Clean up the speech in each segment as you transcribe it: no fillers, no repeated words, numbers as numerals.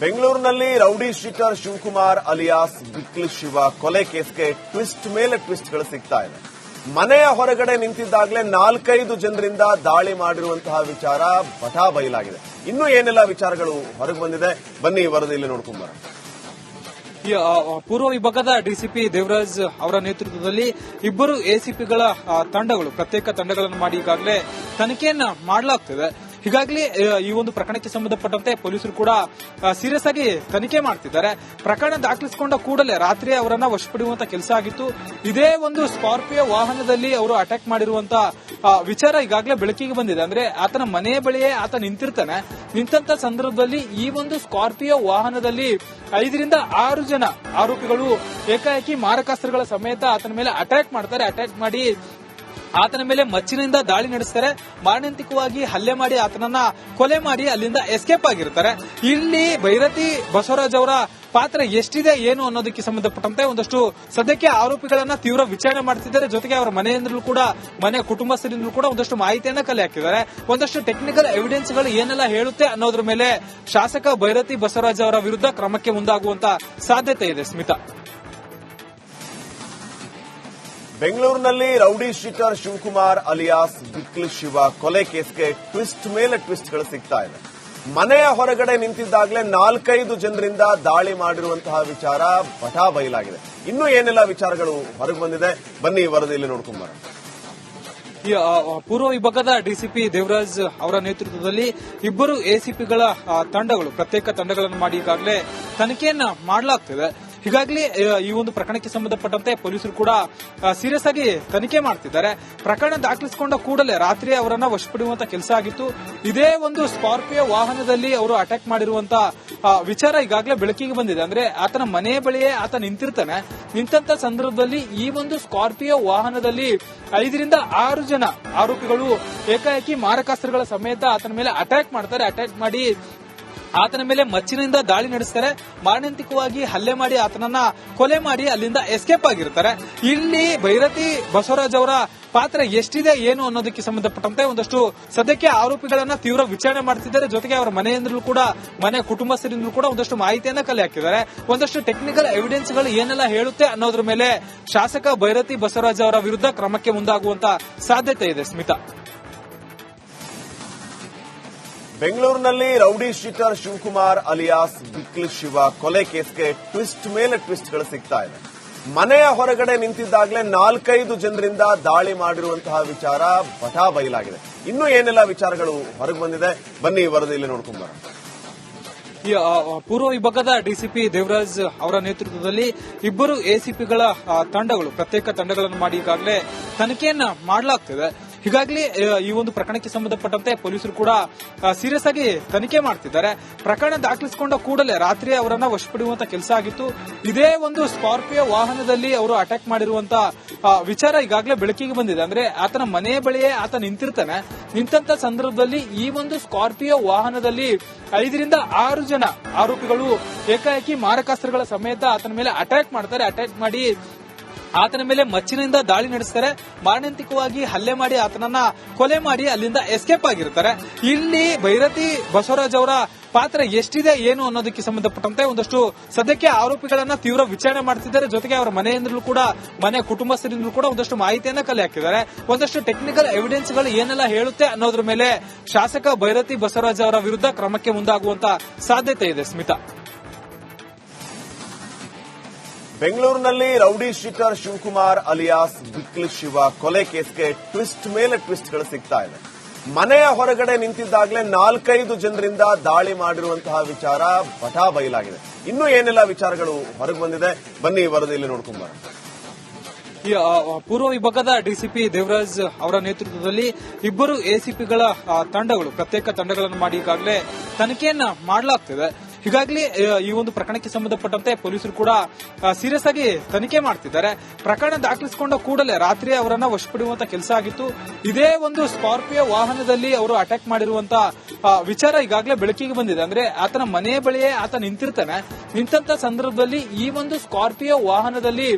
ಬೆಂಗಳೂರಿನಲ್ಲಿ rowdy sheeter Shivakumar alias Bikli Shiva ಕೊಲೆ ಕೇಸ್ಗೆ ಟ್ವಿಸ್ಟ್ ಮೇಲೆ ಟ್ವಿಸ್ಟ್ಗಳು ಸಿಗ್ತಾ ಇದೆ. ಮನೆಯ ಹೊರಗಡೆ ನಿಂತಿದ್ದಾಗಲೇ 4-5 ಜನರಿಂದ ದಾಳಿ ಮಾಡಿರುವಂತಹ ವಿಚಾರ ಬಟಾ ಬಯಲಾಗಿದೆ. ಇನ್ನೂ ಏನೆಲ್ಲ ವಿಚಾರಗಳು ಹೊರಗೆ ಬಂದಿದೆ, ಬನ್ನಿ ವರದಿಯಲ್ಲಿ ನೋಡ್ಕೊಂಡು ಬರೋಣ. ಪೂರ್ವ ವಿಭಾಗದ ಡಿಸಿಪಿ ದೇವರಾಜ್ ಅವರ ನೇತೃತ್ವದಲ್ಲಿ ಇಬ್ಬರು ಎಸಿಪಿಗಳ ತಂಡಗಳು ಪ್ರತ್ಯೇಕ ತಂಡಗಳನ್ನು ಮಾಡಿ ಈಗಾಗಲೇ ತನಿಖೆಯನ್ನ ಮಾಡಲಾಗ್ತಿದೆ. ಹೀಗಾಗಲೇ ಈ ಒಂದು ಪ್ರಕರಣಕ್ಕೆ ಸಂಬಂಧಪಟ್ಟಂತೆ ಪೊಲೀಸರು ಕೂಡ ಸೀರಿಯಸ್ ಆಗಿ ತನಿಖೆ ಮಾಡ್ತಿದ್ದಾರೆ. ಪ್ರಕರಣ ದಾಖಲಿಸಿಕೊಂಡ ಕೂಡಲೇ ರಾತ್ರಿ ಅವರನ್ನ ವಶಪಡಿಸುವಂತ ಕೆಲಸ ಆಗಿತ್ತು. ಇದೇ ಒಂದು ಸ್ಕಾರ್ಪಿಯೋ ವಾಹನದಲ್ಲಿ ಅವರು ಅಟ್ಯಾಕ್ ಮಾಡಿರುವಂತಹ ವಿಚಾರ ಈಗಾಗಲೇ ಬೆಳಕಿಗೆ ಬಂದಿದೆ. ಅಂದ್ರೆ ಆತನ ಮನೆಯ ಬಳಿಯೇ ಆತ ನಿಂತಿರ್ತಾನೆ. ನಿಂತ ಸಂದರ್ಭದಲ್ಲಿ ಈ ಒಂದು ಸ್ಕಾರ್ಪಿಯೋ ವಾಹನದಲ್ಲಿ 5-6 ಜನ ಆರೋಪಿಗಳು ಏಕಾಏಕಿ ಮಾರಕಾಸ್ತ್ರಗಳ ಸಮೇತ ಆತನ ಮೇಲೆ ಅಟ್ಯಾಕ್ ಮಾಡ್ತಾರೆ. ಅಟ್ಯಾಕ್ ಮಾಡಿ ಆತನ ಮೇಲೆ ಮಚ್ಚಿನಿಂದ ದಾಳಿ ನಡೆಸ್ತಾರೆ. ಮಾರಣಾಂತಿಕವಾಗಿ ಹಲ್ಲೆ ಮಾಡಿ ಆತನನ್ನ ಕೊಲೆ ಮಾಡಿ ಅಲ್ಲಿಂದ ಎಸ್ಕೇಪ್ ಆಗಿರ್ತಾರೆ. ಇಲ್ಲಿ ಭೈರತಿ ಬಸವರಾಜ್ ಅವರ ಪಾತ್ರ ಎಷ್ಟಿದೆ ಏನು ಅನ್ನೋದಕ್ಕೆ ಸಂಬಂಧಪಟ್ಟಂತೆ ಒಂದಷ್ಟು ಸದ್ಯಕ್ಕೆ ಆರೋಪಿಗಳನ್ನ ತೀವ್ರ ವಿಚಾರಣೆ ಮಾಡ್ತಿದ್ದಾರೆ. ಜೊತೆಗೆ ಅವರ ಮನೆಯಿಂದಲೂ ಕೂಡ ಮನೆಯ ಕುಟುಂಬಸ್ಥರಿಂದಲೂ ಕೂಡ ಒಂದಷ್ಟು ಮಾಹಿತಿಯನ್ನ ಕಲೆ ಹಾಕಿದ್ದಾರೆ. ಒಂದಷ್ಟು ಟೆಕ್ನಿಕಲ್ ಎವಿಡೆನ್ಸ್ ಗಳು ಏನೆಲ್ಲ ಹೇಳುತ್ತೆ ಅನ್ನೋದ್ರ ಮೇಲೆ ಶಾಸಕ ಭೈರತಿ ಬಸವರಾಜ್ ಅವರ ವಿರುದ್ಧ ಕ್ರಮಕ್ಕೆ ಮುಂದಾಗುವಂತ ಸಾಧ್ಯತೆ ಇದೆ. ಸ್ಮಿತಾ, ಬೆಂಗಳೂರಿನಲ್ಲಿ rowdy sheeter Shivakumar alias Bikli Shiva ಕೊಲೆ ಕೇಸ್ಗೆ ಟ್ವಿಸ್ಟ್ ಮೇಲೆ ಟ್ವಿಸ್ಟ್ಗಳು ಸಿಗ್ತಾ ಇದೆ. ಮನೆಯ ಹೊರಗಡೆ ನಿಂತಿದ್ದಾಗಲೇ 4-5 ಜನರಿಂದ ದಾಳಿ ಮಾಡಿರುವಂತಹ ವಿಚಾರ ಬಟಾ ಬಯಲಾಗಿದೆ. ಇನ್ನೂ ಏನೆಲ್ಲ ವಿಚಾರಗಳು ಹೊರಗೆ ಬಂದಿದೆ, ಬನ್ನಿ ವರದಿಯಲ್ಲಿ ನೋಡ್ಕೊಂಡು ಬರೋಣ. ಪೂರ್ವ ವಿಭಾಗದ ಡಿಸಿಪಿ ದೇವರಾಜ್ ಅವರ ನೇತೃತ್ವದಲ್ಲಿ ಇಬ್ಬರು ಎಸಿಪಿಗಳ ತಂಡಗಳು ಪ್ರತ್ಯೇಕ ತಂಡಗಳನ್ನು ಮಾಡಿ ಈಗಾಗಲೇ ತನಿಖೆಯನ್ನ ಮಾಡಲಾಗ್ತಿದೆ. ಹೀಗಾಗಲೇ ಈ ಒಂದು ಪ್ರಕರಣಕ್ಕೆ ಸಂಬಂಧಪಟ್ಟಂತೆ ಪೊಲೀಸರು ಕೂಡ ಸೀರಿಯಸ್ ಆಗಿ ತನಿಖೆ ಮಾಡ್ತಿದ್ದಾರೆ. ಪ್ರಕರಣ ದಾಖಲಿಸಿಕೊಂಡ ಕೂಡಲೇ ರಾತ್ರಿ ಅವರನ್ನ ವಶಪಡಿಸುವಂತ ಕೆಲಸ ಆಗಿತ್ತು. ಇದೇ ಒಂದು ಸ್ಕಾರ್ಪಿಯೋ ವಾಹನದಲ್ಲಿ ಅವರು ಅಟ್ಯಾಕ್ ಮಾಡಿರುವಂತಹ ವಿಚಾರ ಈಗಾಗಲೇ ಬೆಳಕಿಗೆ ಬಂದಿದೆ. ಅಂದ್ರೆ ಆತನ ಮನೆಯ ಬಳಿಯೇ ಆತ ನಿಂತಿರ್ತಾನೆ. ನಿಂತ ಸಂದರ್ಭದಲ್ಲಿ ಈ ಒಂದು ಸ್ಕಾರ್ಪಿಯೋ ವಾಹನದಲ್ಲಿ 5-6 ಜನ ಆರೋಪಿಗಳು ಏಕಾಏಕಿ ಮಾರಕಾಸ್ತ್ರಗಳ ಸಮೇತ ಆತನ ಮೇಲೆ ಅಟ್ಯಾಕ್ ಮಾಡ್ತಾರೆ. ಅಟ್ಯಾಕ್ ಮಾಡಿ ಆತನ ಮೇಲೆ ಮಚ್ಚಿನಿಂದ ದಾಳಿ ನಡೆಸ್ತಾರೆ. ಮಾರಣಾಂತಿಕವಾಗಿ ಹಲ್ಲೆ ಮಾಡಿ ಆತನನ್ನ ಕೊಲೆ ಮಾಡಿ ಅಲ್ಲಿಂದ ಎಸ್ಕೇಪ್ ಆಗಿರ್ತಾರೆ. ಇಲ್ಲಿ ಭೈರತಿ ಬಸವರಾಜ್ ಅವರ ಪಾತ್ರ ಎಷ್ಟಿದೆ ಏನು ಅನ್ನೋದಕ್ಕೆ ಸಂಬಂಧಪಟ್ಟಂತೆ ಒಂದಷ್ಟು ಸದ್ಯಕ್ಕೆ ಆರೋಪಿಗಳನ್ನ ತೀವ್ರ ವಿಚಾರಣೆ ಮಾಡ್ತಿದ್ದಾರೆ. ಜೊತೆಗೆ ಅವರ ಮನೆಯಿಂದಲೂ ಕೂಡ ಮನೆಯ ಕುಟುಂಬಸ್ಥರಿಂದಲೂ ಕೂಡ ಒಂದಷ್ಟು ಮಾಹಿತಿಯನ್ನ ಕಲೆ ಹಾಕಿದ್ದಾರೆ. ಒಂದಷ್ಟು ಟೆಕ್ನಿಕಲ್ ಎವಿಡೆನ್ಸ್ ಗಳು ಏನೆಲ್ಲ ಹೇಳುತ್ತೆ ಅನ್ನೋದ್ರ ಮೇಲೆ ಶಾಸಕ ಭೈರತಿ ಬಸವರಾಜ್ ಅವರ ವಿರುದ್ಧ ಕ್ರಮಕ್ಕೆ ಮುಂದಾಗುವಂತ ಸಾಧ್ಯತೆ ಇದೆ. ಸ್ಮಿತಾ, ಬೆಂಗಳೂರಿನಲ್ಲಿ rowdy sheeter Shivakumar alias Bikli Shiva ಕೊಲೆ ಕೇಸ್ಗೆ ಟ್ವಿಸ್ಟ್ ಮೇಲೆ ಟ್ವಿಸ್ಟ್ಗಳು ಸಿಗ್ತಾ ಇದೆ. ಮನೆಯ ಹೊರಗಡೆ ನಿಂತಿದ್ದಾಗಲೇ 4-5 ಜನರಿಂದ ದಾಳಿ ಮಾಡಿರುವಂತಹ ವಿಚಾರ ಬಟಾ ಬಯಲಾಗಿದೆ. ಇನ್ನೂ ಏನೆಲ್ಲ ವಿಚಾರಗಳು ಹೊರಗೆ ಬಂದಿದೆ, ಬನ್ನಿ ವರದಿಯಲ್ಲಿ ನೋಡ್ಕೊಂಡು ಬರೋಣ. ಪೂರ್ವ ವಿಭಾಗದ ಡಿಸಿಪಿ ದೇವರಾಜ್ ಅವರ ನೇತೃತ್ವದಲ್ಲಿ ಇಬ್ಬರು ಎಸಿಪಿಗಳ ತಂಡಗಳು ಪ್ರತ್ಯೇಕ ತಂಡಗಳನ್ನು ಮಾಡಿ ಈಗಾಗಲೇ ತನಿಖೆಯನ್ನ ಮಾಡಲಾಗ್ತಿದೆ. ಹೀಗಾಗಲೇ ಈ ಒಂದು ಪ್ರಕರಣಕ್ಕೆ ಸಂಬಂಧಪಟ್ಟಂತೆ ಪೊಲೀಸರು ಕೂಡ ಸೀರಿಯಸ್ ಆಗಿ ತನಿಖೆ ಮಾಡ್ತಿದ್ದಾರೆ. ಪ್ರಕರಣ ದಾಖಲಿಸಿಕೊಂಡ ಕೂಡಲೇ ರಾತ್ರಿ ಅವರನ್ನ ವಶಪಡಿಸುವಂತ ಕೆಲಸ ಆಗಿತ್ತು. ಇದೇ ಒಂದು ಸ್ಕಾರ್ಪಿಯೋ ವಾಹನದಲ್ಲಿ ಅವರು ಅಟ್ಯಾಕ್ ಮಾಡಿರುವಂತಹ ವಿಚಾರ ಈಗಾಗಲೇ ಬೆಳಕಿಗೆ ಬಂದಿದೆ. ಅಂದ್ರೆ ಆತನ ಮನೆಯ ಬಳಿಯೇ ಆತ ನಿಂತಿರ್ತಾನೆ. ನಿಂತ ಸಂದರ್ಭದಲ್ಲಿ ಈ ಒಂದು ಸ್ಕಾರ್ಪಿಯೋ ವಾಹನದಲ್ಲಿ 5-6 ಜನ ಆರೋಪಿಗಳು ಏಕಾಏಕಿ ಮಾರಕಾಸ್ತ್ರಗಳ ಸಮೇತ ಆತನ ಮೇಲೆ ಅಟ್ಯಾಕ್ ಮಾಡ್ತಾರೆ. ಅಟ್ಯಾಕ್ ಮಾಡಿ ಆತನ ಮೇಲೆ ಮಚ್ಚಿನಿಂದ ದಾಳಿ ನಡೆಸ್ತಾರೆ. ಮಾರಣಾಂತಿಕವಾಗಿ ಹಲ್ಲೆ ಮಾಡಿ ಆತನನ್ನ ಕೊಲೆ ಮಾಡಿ ಅಲ್ಲಿಂದ ಎಸ್ಕೇಪ್ ಆಗಿರ್ತಾರೆ. ಇಲ್ಲಿ ಭೈರತಿ ಬಸವರಾಜ್ ಅವರ ಪಾತ್ರ ಎಷ್ಟಿದೆ ಏನು ಅನ್ನೋದಕ್ಕೆ ಸಂಬಂಧಪಟ್ಟಂತೆ ಒಂದಷ್ಟು ಸದ್ಯಕ್ಕೆ ಆರೋಪಿಗಳನ್ನ ತೀವ್ರ ವಿಚಾರಣೆ ಮಾಡ್ತಿದ್ದಾರೆ. ಜೊತೆಗೆ ಅವರ ಮನೆಯಿಂದಲೂ ಕೂಡ ಮನೆಯ ಕುಟುಂಬಸ್ಥರಿಂದಲೂ ಕೂಡ ಒಂದಷ್ಟು ಮಾಹಿತಿಯನ್ನ ಕಲೆ ಹಾಕಿದ್ದಾರೆ. ಒಂದಷ್ಟು ಟೆಕ್ನಿಕಲ್ ಎವಿಡೆನ್ಸ್ ಗಳು ಏನೆಲ್ಲ ಹೇಳುತ್ತೆ ಅನ್ನೋದ್ರ ಮೇಲೆ ಶಾಸಕ ಭೈರತಿ ಬಸವರಾಜ್ ಅವರ ವಿರುದ್ಧ ಕ್ರಮಕ್ಕೆ ಮುಂದಾಗುವಂತ ಸಾಧ್ಯತೆ ಇದೆ. ಸ್ಮಿತಾ, ಬೆಂಗಳೂರಿನಲ್ಲಿ rowdy sheeter Shivakumar alias Bikli Shiva ಕೊಲೆ ಕೇಸ್ಗೆ ಟ್ವಿಸ್ಟ್ ಮೇಲೆ ಟ್ವಿಸ್ಟ್ಗಳು ಸಿಗ್ತಾ ಇದೆ. ಮನೆಯ ಹೊರಗಡೆ ನಿಂತಿದ್ದಾಗಲೇ 4-5 ಜನರಿಂದ ದಾಳಿ ಮಾಡಿರುವಂತಹ ವಿಚಾರ ಬಟಾ ಬಯಲಾಗಿದೆ. ಇನ್ನೂ ಏನೆಲ್ಲ ವಿಚಾರಗಳು ಹೊರಗೆ ಬಂದಿದೆ, ಬನ್ನಿ ವರದಿಯಲ್ಲಿ ನೋಡ್ಕೊಂಡು ಬರೋಣ. ಪೂರ್ವ ವಿಭಾಗದ ಡಿಸಿಪಿ ದೇವರಾಜ್ ಅವರ ನೇತೃತ್ವದಲ್ಲಿ ಇಬ್ಬರು ಎಸಿಪಿಗಳ ತಂಡಗಳು ಪ್ರತ್ಯೇಕ ತಂಡಗಳನ್ನು ಮಾಡಿ ಈಗಾಗಲೇ ತನಿಖೆಯನ್ನ ಮಾಡಲಾಗ್ತಿದೆ. ಹೀಗಾಗಲೇ ಈ ಒಂದು ಪ್ರಕರಣಕ್ಕೆ ಸಂಬಂಧಪಟ್ಟಂತೆ ಪೊಲೀಸರು ಕೂಡ ಸೀರಿಯಸ್ ಆಗಿ ತನಿಖೆ ಮಾಡ್ತಿದ್ದಾರೆ. ಪ್ರಕರಣ ದಾಖಲಿಸಿಕೊಂಡ ಕೂಡಲೇ ರಾತ್ರಿ ಅವರನ್ನ ವಶಪಡಿಸುವಂತ ಕೆಲಸ ಆಗಿತ್ತು. ಇದೇ ಒಂದು ಸ್ಕಾರ್ಪಿಯೋ ವಾಹನದಲ್ಲಿ ಅವರು ಅಟ್ಯಾಕ್ ಮಾಡಿರುವಂತಹ ವಿಚಾರ ಈಗಾಗಲೇ ಬೆಳಕಿಗೆ ಬಂದಿದೆ. ಅಂದ್ರೆ ಆತನ ಮನೆಯ ಬಳಿಯೇ ಆತ ನಿಂತಿರ್ತಾನೆ. ನಿಂತ ಸಂದರ್ಭದಲ್ಲಿ ಈ ಒಂದು ಸ್ಕಾರ್ಪಿಯೋ ವಾಹನದಲ್ಲಿ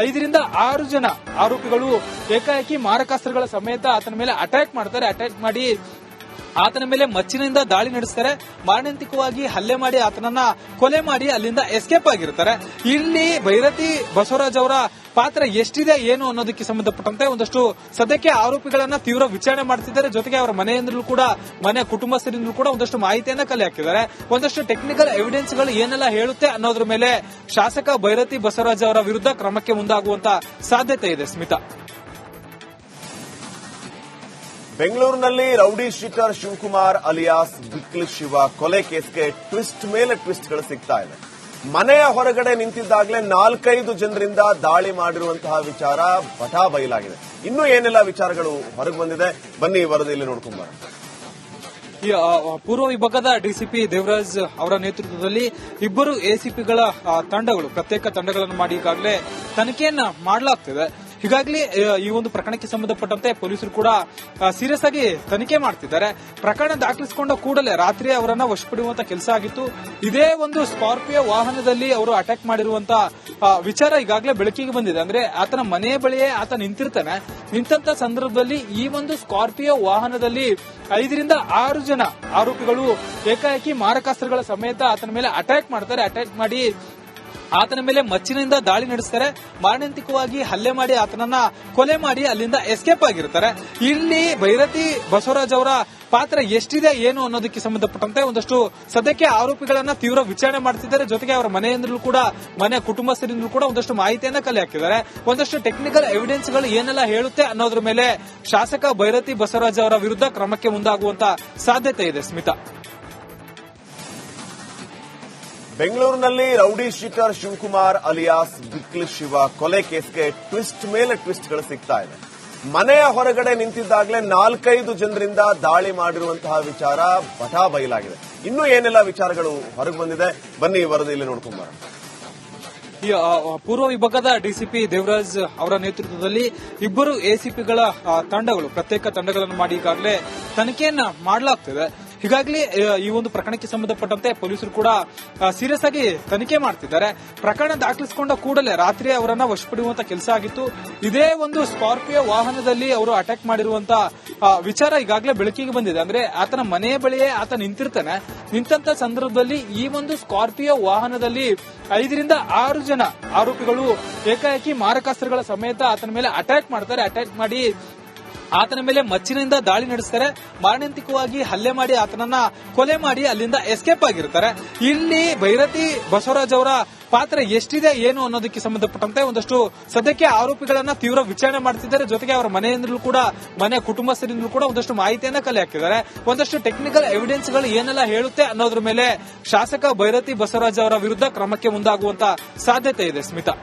5-6 ಜನ ಆರೋಪಿಗಳು ಏಕಾಏಕಿ ಮಾರಕಾಸ್ತ್ರಗಳ ಸಮೇತ ಆತನ ಮೇಲೆ ಅಟ್ಯಾಕ್ ಮಾಡ್ತಾರೆ. ಅಟ್ಯಾಕ್ ಮಾಡಿ ಆತನ ಮೇಲೆ ಮಚ್ಚಿನಿಂದ ದಾಳಿ ನಡೆಸ್ತಾರೆ, ಮಾರಣಾಂತಿಕವಾಗಿ ಹಲ್ಲೆ ಮಾಡಿ ಆತನನ್ನ ಕೊಲೆ ಮಾಡಿ ಅಲ್ಲಿಂದ ಎಸ್ಕೇಪ್ ಆಗಿರ್ತಾರೆ. ಇಲ್ಲಿ ಭೈರತಿ ಬಸವರಾಜ್ ಅವರ ಪಾತ್ರ ಎಷ್ಟಿದೆ ಏನು ಅನ್ನೋದಕ್ಕೆ ಸಂಬಂಧಪಟ್ಟಂತೆ ಒಂದಷ್ಟು ಸದ್ಯಕ್ಕೆ ಆರೋಪಿಗಳನ್ನ ತೀವ್ರ ವಿಚಾರಣೆ ಮಾಡ್ತಿದ್ದಾರೆ. ಜೊತೆಗೆ ಅವರ ಮನೆಯಿಂದಲೂ ಕೂಡ ಮನೆ ಕುಟುಂಬಸ್ಥರಿಂದಲೂ ಕೂಡ ಒಂದಷ್ಟು ಮಾಹಿತಿಯನ್ನ ಕಲೆ ಹಾಕಿದ್ದಾರೆ. ಒಂದಷ್ಟು ಟೆಕ್ನಿಕಲ್ ಎವಿಡೆನ್ಸ್ ಗಳು ಏನೆಲ್ಲ ಹೇಳುತ್ತೆ ಅನ್ನೋದ್ರ ಮೇಲೆ ಶಾಸಕ ಭೈರತಿ ಬಸವರಾಜ್ ಅವರ ವಿರುದ್ಧ ಕ್ರಮಕ್ಕೆ ಮುಂದಾಗುವಂತ ಸಾಧ್ಯತೆ ಇದೆ. ಸ್ಮಿತಾ, ಬೆಂಗಳೂರಿನಲ್ಲಿ rowdy sheeter Shivakumar alias Bikli Shiva ಕೊಲೆ ಕೇಸ್ಗೆ ಟ್ವಿಸ್ಟ್ ಮೇಲೆ ಟ್ವಿಸ್ಟ್ಗಳು ಸಿಗ್ತಾ ಇದೆ. ಮನೆಯ ಹೊರಗಡೆ ನಿಂತಿದ್ದಾಗಲೇ 4-5 ಜನರಿಂದ ದಾಳಿ ಮಾಡಿರುವಂತಹ ವಿಚಾರ ಬಟಾ ಬಯಲಾಗಿದೆ. ಇನ್ನೂ ಏನೆಲ್ಲ ವಿಚಾರಗಳು ಹೊರಗೆ ಬಂದಿದೆ, ಬನ್ನಿ ವರದಿಯಲ್ಲಿ ನೋಡ್ಕೊಂಡ್ ಬರೋಣ. ಈ ಪೂರ್ವ ವಿಭಾಗದ ಡಿಸಿಪಿ ದೇವರಾಜ್ ಅವರ ನೇತೃತ್ವದಲ್ಲಿ ಇಬ್ಬರು ಎಸಿಪಿಗಳ ತಂಡಗಳು ಪ್ರತ್ಯೇಕ ತಂಡಗಳನ್ನು ಮಾಡಿ ಈಗಾಗಲೇ ತನಿಖೆಯನ್ನ ಮಾಡಲಾಗ್ತಿದೆ. ಹೀಗಾಗಿ ಈ ಒಂದು ಪ್ರಕರಣಕ್ಕೆ ಸಂಬಂಧಪಟ್ಟಂತೆ ಪೊಲೀಸರು ಕೂಡ ಸೀರಿಯಸ್ ಆಗಿ ತನಿಖೆ ಮಾಡ್ತಿದ್ದಾರೆ. ಪ್ರಕರಣ ದಾಖಲಿಸಿಕೊಂಡ ಕೂಡಲೇ ರಾತ್ರಿ ಅವರನ್ನ ವಶಪಡಿಸುವಂತ ಕೆಲಸ ಆಗಿತ್ತು. ಇದೇ ಒಂದು ಸ್ಕಾರ್ಪಿಯೋ ವಾಹನದಲ್ಲಿ ಅವರು ಅಟ್ಯಾಕ್ ಮಾಡಿರುವಂತ ವಿಚಾರ ಈಗಾಗಲೇ ಬೆಳಕಿಗೆ ಬಂದಿದೆ. ಅಂದ್ರೆ ಆತನ ಮನೆ ಬಳಿಯೇ ಆತ ನಿಂತಿರ್ತಾನೆ. ನಿಂತ ಸಂದರ್ಭದಲ್ಲಿ ಈ ಒಂದು ಸ್ಕಾರ್ಪಿಯೋ ವಾಹನದಲ್ಲಿ 5-6 ಜನ ಆರೋಪಿಗಳು ಏಕಾಏಕಿ ಮಾರಕಾಸ್ತ್ರಗಳ ಸಮೇತ ಆತನ ಮೇಲೆ ಅಟ್ಯಾಕ್ ಮಾಡ್ತಾರೆ. ಅಟ್ಯಾಕ್ ಮಾಡಿ ಆತನ ಮೇಲೆ ಮಚ್ಚಿನಿಂದ ದಾಳಿ ನಡೆಸ್ತಾರೆ, ಮಾರಣಾಂತಿಕವಾಗಿ ಹಲ್ಲೆ ಮಾಡಿ ಆತನನ್ನ ಕೊಲೆ ಮಾಡಿ ಅಲ್ಲಿಂದ ಎಸ್ಕೇಪ್ ಆಗಿರ್ತಾರೆ. ಇಲ್ಲಿ ಭೈರತಿ ಬಸವರಾಜ್ ಅವರ ಪಾತ್ರ ಎಷ್ಟಿದೆ ಏನು ಅನ್ನೋದಕ್ಕೆ ಸಂಬಂಧಪಟ್ಟಂತೆ ಒಂದಷ್ಟು ಸದ್ಯಕ್ಕೆ ಆರೋಪಿಗಳನ್ನ ತೀವ್ರ ವಿಚಾರಣೆ ಮಾಡ್ತಿದ್ದಾರೆ. ಜೊತೆಗೆ ಅವರ ಮನೆಯಿಂದಲೂ ಕೂಡ ಮನೆ ಕುಟುಂಬಸ್ಥರಿಂದಲೂ ಕೂಡ ಒಂದಷ್ಟು ಮಾಹಿತಿಯನ್ನ ಕಲೆ ಹಾಕಿದ್ದಾರೆ. ಒಂದಷ್ಟು ಟೆಕ್ನಿಕಲ್ ಎವಿಡೆನ್ಸ್ ಗಳು ಏನೆಲ್ಲ ಹೇಳುತ್ತೆ ಅನ್ನೋದ್ರ ಮೇಲೆ ಶಾಸಕ ಭೈರತಿ ಬಸವರಾಜ್ ಅವರ ವಿರುದ್ಧ ಕ್ರಮಕ್ಕೆ ಮುಂದಾಗುವಂತ ಸಾಧ್ಯತೆ ಇದೆ. ಸ್ಮಿತಾ, ಬೆಂಗಳೂರಿನಲ್ಲಿ rowdy sheeter Shivakumar alias Bikli Shiva ಕೊಲೆ ಕೇಸ್ಗೆ ಟ್ವಿಸ್ಟ್ ಮೇಲೆ ಟ್ವಿಸ್ಟ್ಗಳು ಸಿಗ್ತಾ ಇದೆ. ಮನೆಯ ಹೊರಗಡೆ ನಿಂತಿದ್ದಾಗಲೇ 4-5 ಜನರಿಂದ ದಾಳಿ ಮಾಡಿರುವಂತಹ ವಿಚಾರ ಬಟಾ ಬಯಲಾಗಿದೆ. ಇನ್ನೂ ಏನೆಲ್ಲ ವಿಚಾರಗಳು ಹೊರಗೆ ಬಂದಿದೆ, ಬನ್ನಿ ವರದಿಯಲ್ಲಿ ನೋಡ್ಕೊಂಡ್ ಬರೋಣ. ಈ ಪೂರ್ವ ವಿಭಾಗದ ಡಿಸಿಪಿ ದೇವರಾಜ್ ಅವರ ನೇತೃತ್ವದಲ್ಲಿ ಇಬ್ಬರು ಎಸಿಪಿಗಳ ತಂಡಗಳು ಪ್ರತ್ಯೇಕ ತಂಡಗಳನ್ನು ಮಾಡಿ ಈಗಾಗಲೇ ತನಿಖೆಯನ್ನ ಮಾಡಲಾಗ್ತಿದೆ. ಹೀಗಾಗಿ ಈ ಒಂದು ಪ್ರಕರಣಕ್ಕೆ ಸಂಬಂಧಪಟ್ಟಂತೆ ಪೊಲೀಸರು ಕೂಡ ಸೀರಿಯಸ್ ಆಗಿ ತನಿಖೆ ಮಾಡ್ತಿದ್ದಾರೆ. ಪ್ರಕರಣ ದಾಖಲಿಸಿಕೊಂಡ ಕೂಡಲೇ ರಾತ್ರಿ ಅವರನ್ನ ವಶಪಡಿಸುವಂತ ಕೆಲಸ ಆಗಿತ್ತು. ಇದೇ ಒಂದು ಸ್ಕಾರ್ಪಿಯೋ ವಾಹನದಲ್ಲಿ ಅವರು ಅಟ್ಯಾಕ್ ಮಾಡಿರುವಂತ ವಿಚಾರ ಈಗಾಗಲೇ ಬೆಳಕಿಗೆ ಬಂದಿದೆ. ಅಂದ್ರೆ ಆತನ ಮನೆ ಬಳಿಯೇ ಆತ ನಿಂತಿರ್ತಾನೆ. ನಿಂತ ಸಂದರ್ಭದಲ್ಲಿ ಈ ಒಂದು ಸ್ಕಾರ್ಪಿಯೋ ವಾಹನದಲ್ಲಿ 5-6 ಜನ ಆರೋಪಿಗಳು ಏಕಾಏಕಿ ಮಾರಕಾಸ್ತ್ರಗಳ ಸಮೇತ ಆತನ ಮೇಲೆ ಅಟ್ಯಾಕ್ ಮಾಡ್ತಾರೆ. ಅಟ್ಯಾಕ್ ಮಾಡಿ ಆತನ ಮೇಲೆ ಮಚ್ಚಿನಿಂದ ದಾಳಿ ನಡೆಸ್ತಾರೆ, ಮಾರಣಾಂತಿಕವಾಗಿ ಹಲ್ಲೆ ಮಾಡಿ ಆತನನ್ನ ಕೊಲೆ ಮಾಡಿ ಅಲ್ಲಿಂದ ಎಸ್ಕೇಪ್ ಆಗಿರ್ತಾರೆ. ಇಲ್ಲಿ ಭೈರತಿ ಬಸವರಾಜ್ ಅವರ ಪಾತ್ರ ಎಷ್ಟಿದೆ ಏನು ಅನ್ನೋದಕ್ಕೆ ಸಂಬಂಧಪಟ್ಟಂತೆ ಒಂದಷ್ಟು ಸದ್ಯಕ್ಕೆ ಆರೋಪಿಗಳನ್ನ ತೀವ್ರ ವಿಚಾರಣೆ ಮಾಡ್ತಿದ್ದಾರೆ. ಜೊತೆಗೆ ಅವರ ಮನೆಯಿಂದಲೂ ಕೂಡ ಮನೆ ಕುಟುಂಬಸ್ಥರಿಂದಲೂ ಕೂಡ ಒಂದಷ್ಟು ಮಾಹಿತಿಯನ್ನ ಕಲೆ ಹಾಕಿದ್ದಾರೆ. ಒಂದಷ್ಟು ಟೆಕ್ನಿಕಲ್ ಎವಿಡೆನ್ಸ್ ಗಳು ಏನೆಲ್ಲ ಹೇಳುತ್ತೆ ಅನ್ನೋದ್ರ ಮೇಲೆ ಶಾಸಕ ಭೈರತಿ ಬಸವರಾಜ್ ಅವರ ವಿರುದ್ಧ ಕ್ರಮಕ್ಕೆ ಮುಂದಾಗುವಂತ ಸಾಧ್ಯತೆ ಇದೆ. ಸ್ಮಿತಾ.